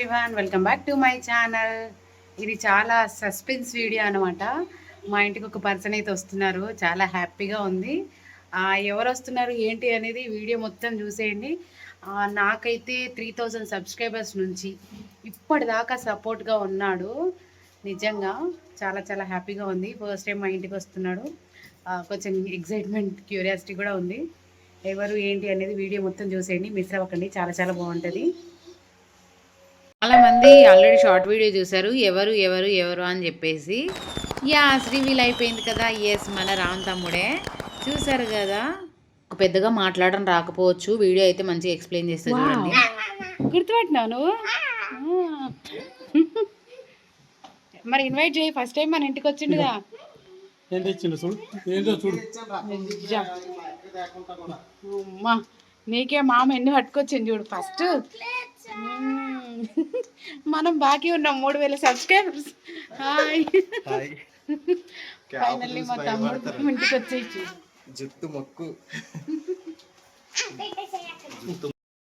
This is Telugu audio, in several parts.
Everyone welcome back to my channel. ఇది చాలా సస్పెన్స్ వీడియో అనమాట. మా ఇంటికి ఒక పర్సన్ అయితే వస్తున్నారు, చాలా హ్యాపీగా ఉంది. ఎవరు వస్తున్నారు ఏంటి అనేది వీడియో మొత్తం చూసేయండి. నాకైతే 3000 సబ్స్క్రైబర్స్ నుంచి ఇప్పటిదాకా సపోర్ట్గా ఉన్నాడు. నిజంగా చాలా చాలా హ్యాపీగా ఉంది. ఫస్ట్ టైం మా ఇంటికి వస్తున్నాడు. కొంచెం ఎగ్జైట్మెంట్, క్యూరియాసిటీ కూడా ఉంది. ఎవరు ఏంటి అనేది వీడియో మొత్తం చూసేయండి, మిస్ అవ్వకండి. చాలా చాలా బాగుంటుంది. చాలా మంది ఆల్రెడీ షార్ట్ వీడియో చూశారు, ఎవరు ఎవరు ఎవరు అని చెప్పేసి. శ్రీవీల్ అయిపోయింది కదా. ఎస్, మన రామ్ తమ్ముడే. చూసారు కదా. పెద్దగా మాట్లాడడం రాకపోవచ్చు, వీడియో అయితే మంచిగా ఎక్స్ప్లెయిన్ చేస్తా చూడండి. గుర్తుపట్టినావు నువ్వు? మరి ఇన్వైట్ చేయి. ఫస్ట్ టైం మన ఇంటికి వచ్చిండుగా. అమ్మా, నీకే మామ ఎన్ని పట్టుకొచ్చింది చూడు. ఫస్ట్ మనం బాకీ ఉన్నాం 3000 సబ్స్క్రైబర్స్. ఫైనల్లీ మా తమ్ముడు ఇంటికి వచ్చేసి జుట్టు మొక్కు.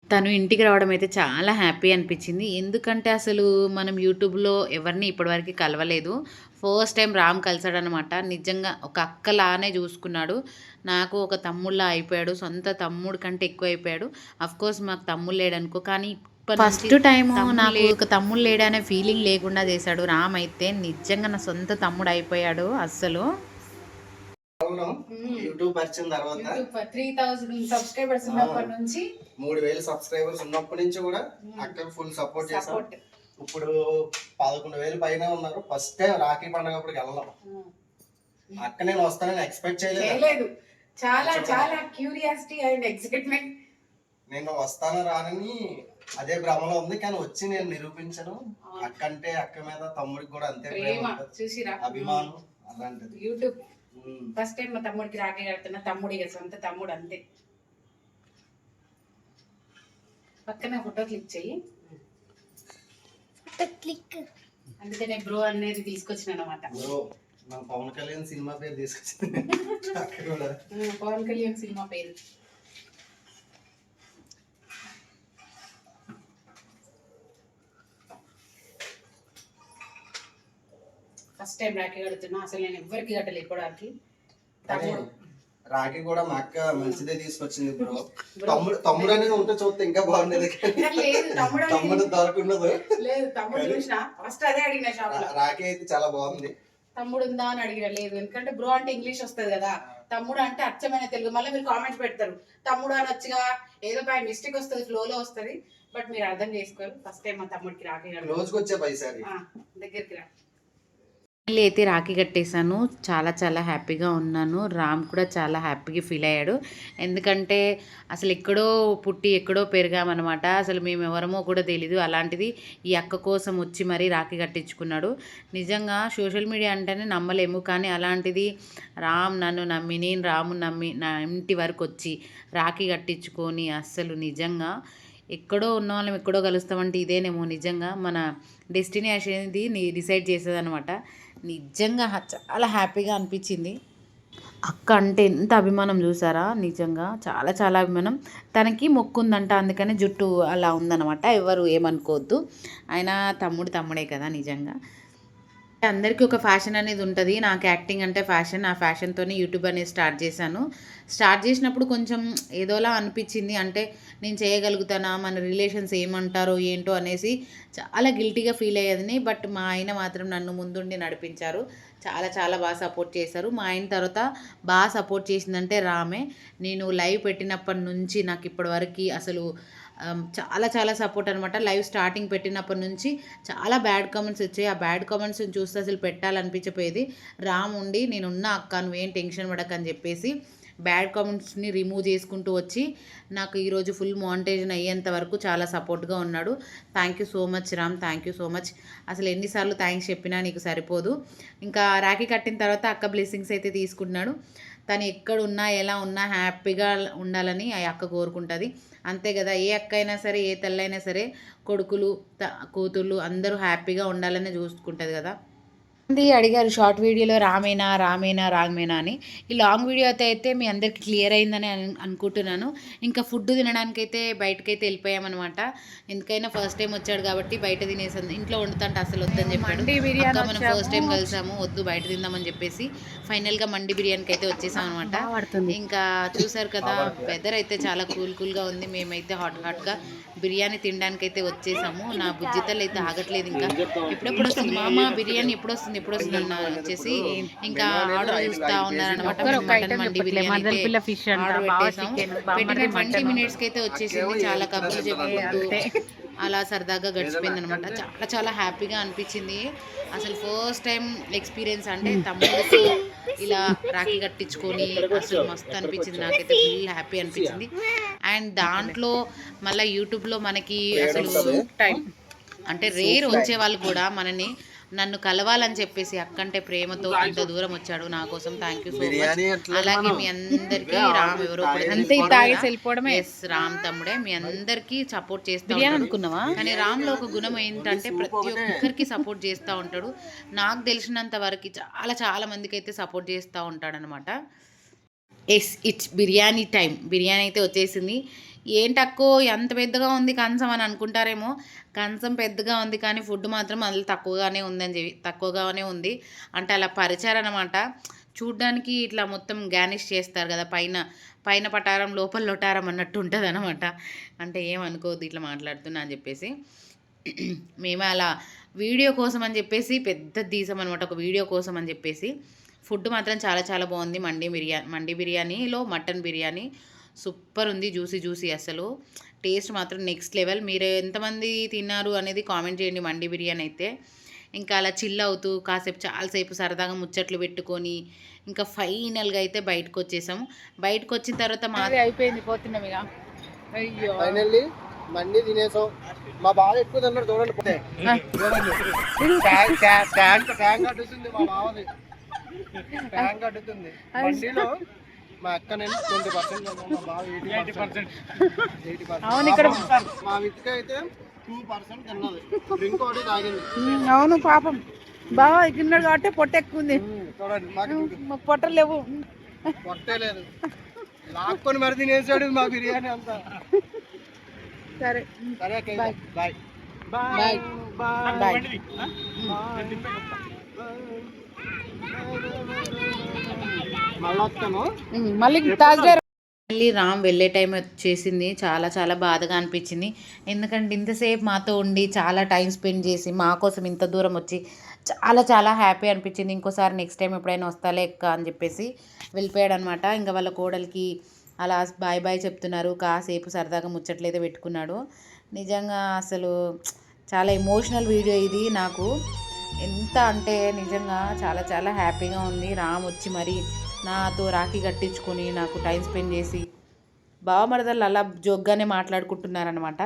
తను ఇంటికి రావడం అయితే చాలా హ్యాపీ అనిపించింది. ఎందుకంటే అసలు మనం యూట్యూబ్లో ఎవరిని ఇప్పటివరకు కలవలేదు. ఫస్ట్ టైం రామ్ కలిసాడనమాట. నిజంగా ఒక అక్కలానే చూసుకున్నాడు. నాకు ఒక తమ్ముళ్ళ అయిపోయాడు, సొంత తమ్ముడు కంటే ఎక్కువ అయిపోయాడు. అఫ్కోర్స్ మాకు తమ్ముడు లేడనుకో, కానీ ఫస్ట్ టైం నాకు ఒక తమ్ముడు లేడనే ఫీలింగ్ లేకుండా చేశాడు రామ్ అయితే. నిజంగా నా సొంత తమ్ముడు అయిపోయాడు. అస్సలు యూట్యూబ్ పరిచయం తర్వాత 3000 సబ్స్క్రైబర్స్ ఉన్నప్పటి నుంచి 3000 సబ్స్క్రైబర్స్ ఉన్నప్పటి నుంచి కూడా అక్కకు ఫుల్ సపోర్ట్ చేశాం. ఇప్పుడు 11,000 పైన ఉన్నారు. ఫస్ట్ టైం రాఖీ పండుగ అప్పుడు వెళ్ళాం. అక్క నేను వస్తానని ఎక్స్పెక్ట్ చేయలేదు. చాలా చాలా క్యూరియాసిటీ అండ్ ఎక్సైట్మెంట్. నేను వస్తాను రానని అదే భ్రమలో ఉంది, కానీ వచ్చి నేను నిరూపించను. అక్క అంటే అక్క మీద తమ్ముడికి కూడా అంతే ప్రేమ, అభిమానం అలాంటిది. యూట్యూబ్ ఫస్ట్ టైం మా తమ్ముడికి రాఖీ కడుతున్నా. తమ్ముడు ఇక సొంత తమ్ముడు అంతే. పక్కన ఫోటో క్లిక్ చెయ్యి. అందుకనే బ్రో అనేది తీసుకొచ్చిన అనమాట. మన పవన్ కళ్యాణ్ సినిమా పేరు తీసుకొచ్చింది. పవన్ కళ్యాణ్ సినిమా పేరు. ఫస్ట్ టైం రాఖీ కడుతున్నా. అసలు నేను ఎవరికి కట్టలేదు ఇప్పటివరకు. రాఖీ కూడా మా అక్క మంచిదే తీసుకొచ్చింది బ్రో. తమ్ముడు అనేది ఉంటే చూస్తే ఇంకా బాగుండేది. తమ్ముడు దొరకఉండదు. లేదు, తమ్ముడు చూసిన ఫస్ట్ అదే అడిగిన షాప్ లో. రాఖీ అయితే చాలా బాగుంది. తమ్ముడు ఉందా అని అడిగిన. లేదు, ఎందుకంటే బ్రో అంటే ఇంగ్లీష్ వస్తుంది కదా, తమ్ముడు అంటే అచ్చమైన తెలుగు. మళ్ళీ మీరు కామెంట్స్ పెడతారు తమ్ముడు అని వచ్చిగా, ఏదో బై మిస్టేక్ వస్తుంది, ఫ్లోలో వస్తుంది, బట్ మీరు అర్థం చేసుకోరు. ఫస్ట్ టైం మా తమ్ముడికి రాఖీ రోజుకి వచ్చే పైసారి దగ్గరికి రా. అయితే రాఖీ కట్టేశాను. చాలా చాలా హ్యాపీగా ఉన్నాను. రామ్ కూడా చాలా హ్యాపీగా ఫీల్ అయ్యాడు. ఎందుకంటే అసలు ఎక్కడో పుట్టి ఎక్కడో పెరిగామన్నమాట. అసలు మేము ఎవరమో కూడా తెలీదు. అలాంటిది ఈ అక్క కోసం వచ్చి మరీ రాఖీ కట్టించుకున్నాడు. నిజంగా సోషల్ మీడియా అంటేనే నమ్మలేము, కానీ అలాంటిది రామ్ నన్ను నమ్మి, నేను రాము నమ్మి నా ఇంటి వరకు వచ్చి రాఖీ కట్టించుకొని, అస్సలు నిజంగా ఎక్కడో ఉన్న వాళ్ళం ఎక్కడో కలుస్తామంటే ఇదేనేమో నిజంగా మన డెస్టినీ అనేది డిసైడ్ చేసేదనమాట. నిజంగా చాలా హ్యాపీగా అనిపించింది. అక్క అంటే ఎంత అభిమానం చూసారా. నిజంగా చాలా చాలా అభిమానం. తనకి మొక్కు ఉందంట, అందుకని జుట్టు అలా ఉందన్నమాట. ఎవరు ఏమనుకోవద్దు. ఆయన తమ్ముడే కదా. నిజంగా అందరికీ ఒక ఫ్యాషన్ అనేది ఉంటుంది. నాకు యాక్టింగ్ అంటే ఫ్యాషన్. ఆ ఫ్యాషన్తోనే యూట్యూబ్ అనేది స్టార్ట్ చేశాను. స్టార్ట్ చేసినప్పుడు కొంచెం ఏదోలా అనిపించింది. అంటే నేను చేయగలుగుతానా, మన రిలేషన్స్ ఏమంటారో ఏంటో అనేసి చాలా గిల్టీగా ఫీల్ అయ్యేదని. బట్ మా ఆయన మాత్రం నన్ను ముందుండి నడిపించారు. చాలా చాలా బాగా సపోర్ట్ చేశారు. మా ఆయన తర్వాత బాగా సపోర్ట్ చేసిందంటే రామే. నేను లైవ్ పెట్టినప్పటి నుంచి నాకు ఇప్పటివరకు అసలు చాలా చాలా సపోర్ట్ అనమాట. లైవ్ స్టార్టింగ్ పెట్టినప్పటి నుంచి చాలా బ్యాడ్ కామెంట్స్ వచ్చాయి. ఆ బ్యాడ్ కామెంట్స్ని చూస్తే అసలు పెట్టాలనిపించపోయేది. రామ్ ఉండి నేనున్నా అక్క, నువ్వేం టెన్షన్ పడకని చెప్పేసి బ్యాడ్ కామెంట్స్ని రిమూవ్ చేసుకుంటూ వచ్చి నాకు ఈరోజు ఫుల్ మానిటైజేషన్ అయ్యేంత వరకు చాలా సపోర్ట్గా ఉన్నాడు. Thank you so much Ram, thank you so much. అసలు ఎన్నిసార్లు థ్యాంక్స్ చెప్పినా నీకు సరిపోదు. ఇంకా రాఖీ కట్టిన తర్వాత అక్క బ్లెస్సింగ్స్ అయితే తీసుకుంటున్నాడు. తను ఎక్కడున్నా ఎలా ఉన్నా హ్యాపీగా ఉండాలని ఆ అక్క కోరుకుంటుంది. అంతే కదా, ఏ అక్క అయినా సరే, ఏ తల్లైనా సరే, కొడుకులు కూతుళ్ళు అందరూ హ్యాపీగా ఉండాలని చూసుకుంటుంది కదా. మంది అడిగారు షార్ట్ వీడియోలో రామేనా రామేనా రామేనా అని. ఈ లాంగ్ వీడియో అయితే మీ అందరికి క్లియర్ అయిందని అనుకుంటున్నాను. ఇంకా ఫుడ్ తినడానికైతే బయటకైతే వెళ్ళిపోయామన్నమాట. ఎందుకైనా ఫస్ట్ టైం వచ్చాడు కాబట్టి బయట తినేసాను. ఇంట్లో వండుతుంటే అసలు వద్దని చెప్పాడు. అక్క మనం ఫస్ట్ టైం కలిసాము, వద్దు బయట తిందామని చెప్పేసి ఫైనల్గా మండి బిర్యానీకి అయితే వచ్చేసాం అనమాట. ఇంకా చూసారు కదా, వెదర్ అయితే చాలా కూల్గా ఉంది. మేమైతే హాట్గా బిర్యానీ తినడానికి అయితే వచ్చేసాము. నా బుజ్జితలు అయితే ఆగట్లేదు. ఇంకా ఎప్పుడెప్పుడు వస్తుంది మామ బిర్యానీ, ఎప్పుడు వస్తుంది అన్న వచ్చేసి ఇంకా ఆర్డర్ చూస్తూ ఉన్నారనమాట. మటన్ మండి బిర్యానీ ఆర్డర్ పెట్టేసాము. పెట్టిన 20 minutesకి అయితే వచ్చేసింది. చాలా కబుర్లు చెప్పుకుంటూ అలా సరదాగా గడిచిపోయింది అనమాట. చాలా హ్యాపీగా అనిపించింది. అసలు ఫస్ట్ టైం ఎక్స్పీరియన్స్ అంటే తమ్ముడితో ఇలా రాఖీ కట్టించుకొని అసలు మస్తు అనిపించింది. నాకైతే ఫుల్ హ్యాపీ అనిపించింది. అండ్ దాంట్లో మళ్ళీ యూట్యూబ్లో మనకి అసలు టైం అంటే రేర్ వచ్చే వాళ్ళు కూడా నన్ను కలవాలని చెప్పేసి అక్కంటే ప్రేమతో ఇంత దూరం వచ్చాడు నా కోసం. Thank you so much. అలాగే మీ అందరికీ రామ్ ఎవరో రామ్ తమ్ముడే మీ అందరికీ సపోర్ట్ చేస్తా అనుకున్నావా. కానీ రామ్ లో ఒక గుణం ఏంటంటే ప్రతి ఒక్కరికి సపోర్ట్ చేస్తూ ఉంటాడు. నాకు తెలిసినంత వరకు చాలా మందికి అయితే సపోర్ట్ చేస్తూ ఉంటాడు అనమాట. It's biryani time. బిర్యానీ అయితే వచ్చేసింది. ఏంటక్కో ఎంత పెద్దగా ఉంది కంచం అని అనుకుంటారేమో. కంచం పెద్దగా ఉంది కానీ ఫుడ్ మాత్రం అందులో తక్కువగానే ఉంది. అంటే అలా పరిచారనమాట. చూడ్డానికి ఇట్లా మొత్తం గార్నిష్ చేస్తారు కదా, పైన పటారం లోపల లొటారం అన్నట్టు ఉంటుంది అనమాట. అంటే ఏమనుకోవద్దు ఇట్లా మాట్లాడుతున్నా అని చెప్పేసి. మేము అలా వీడియో కోసం అని చెప్పేసి పెద్ద తీసామన్నమాట. ఒక వీడియో కోసం అని చెప్పేసి. ఫుడ్ మాత్రం చాలా బాగుంది. మండి బిర్యానీలో మటన్ బిర్యానీ సూపర్ ఉంది. జ్యూసీ అసలు టేస్ట్ మాత్రం నెక్స్ట్ లెవెల్. మీరు ఎంతమంది తిన్నారు అనేది కామెంట్ చేయండి. మండి బిర్యానీ అయితే ఇంకా అలా చిల్ అవుతూ చాలాసేపు సరదాగా ముచ్చట్లు పెట్టుకొని ఇంకా ఫైనల్గా అయితే బయటకు వచ్చేసాము. బయటకు వచ్చిన తర్వాత మాది అయిపోయింది, పోతున్నాం ఇక. అయ్యో ఫైనల్లీ మండి తినేసాం. మా బావ ఎక్కువ తిన్నాడు చూడండి. ట్యాంక్ అడ్డుతుంది మా బావది. ట్యాంక్ అడ్డుతుంది మండిలో. మా అక్క నేను 20%, మా బావ 80%. అవును, ఇక్కడ మా విత్క అయితే 2% తిన్నది. డ్రింక్ ఒకటి తాగింది. అవును పాపం బాగా తిన్నాడు కాబట్టి పొట్ట ఎక్కువ ఉంది. చూడండి మాకు పొట్టలు లేవు. పొట్టే లేదు, లాక్కొని మరి తినేసాడు మా బిర్యానీ అంతా. సరే బాయ్ బాయ్ బాయ్ బాయ్. మళ్ళీ రామ్ వెళ్ళే టైం వచ్చేసింది. చాలా బాధగా అనిపించింది. ఎందుకంటే ఇంతసేపు మాతో ఉండి చాలా టైం స్పెండ్ చేసి మా కోసం ఇంత దూరం వచ్చి చాలా హ్యాపీ అనిపించింది. ఇంకోసారి నెక్స్ట్ టైం ఎప్పుడైనా వస్తాలే ఎక్క అని చెప్పేసి వెళ్ళిపోయాడు అనమాట. ఇంకా వాళ్ళ కోడలికి అలా బాయ్ చెప్తున్నారు. కాసేపు సరదాగా ముచ్చట్లయితే పెట్టుకున్నాడు. నిజంగా అసలు చాలా ఎమోషనల్ వీడియో ఇది. నాకు ఎంత అంటే నిజంగా చాలా హ్యాపీగా ఉంది. రామ్ వచ్చి మరి నాతో రాఖీ కట్టించుకొని నాకు టైం స్పెండ్ చేసి బావమరదలు అలా జోగ్గానే మాట్లాడుకుంటున్నారనమాట.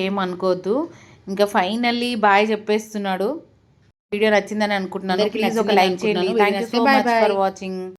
ఏమనుకోవద్దు. ఇంకా ఫైనల్లీ బాయ్ చెప్పేస్తున్నాడు. వీడియో నచ్చిందని అనుకుంటున్నాను. ప్లీజ్ ఒక లైక్ చేయండి. Thank you so much for watching.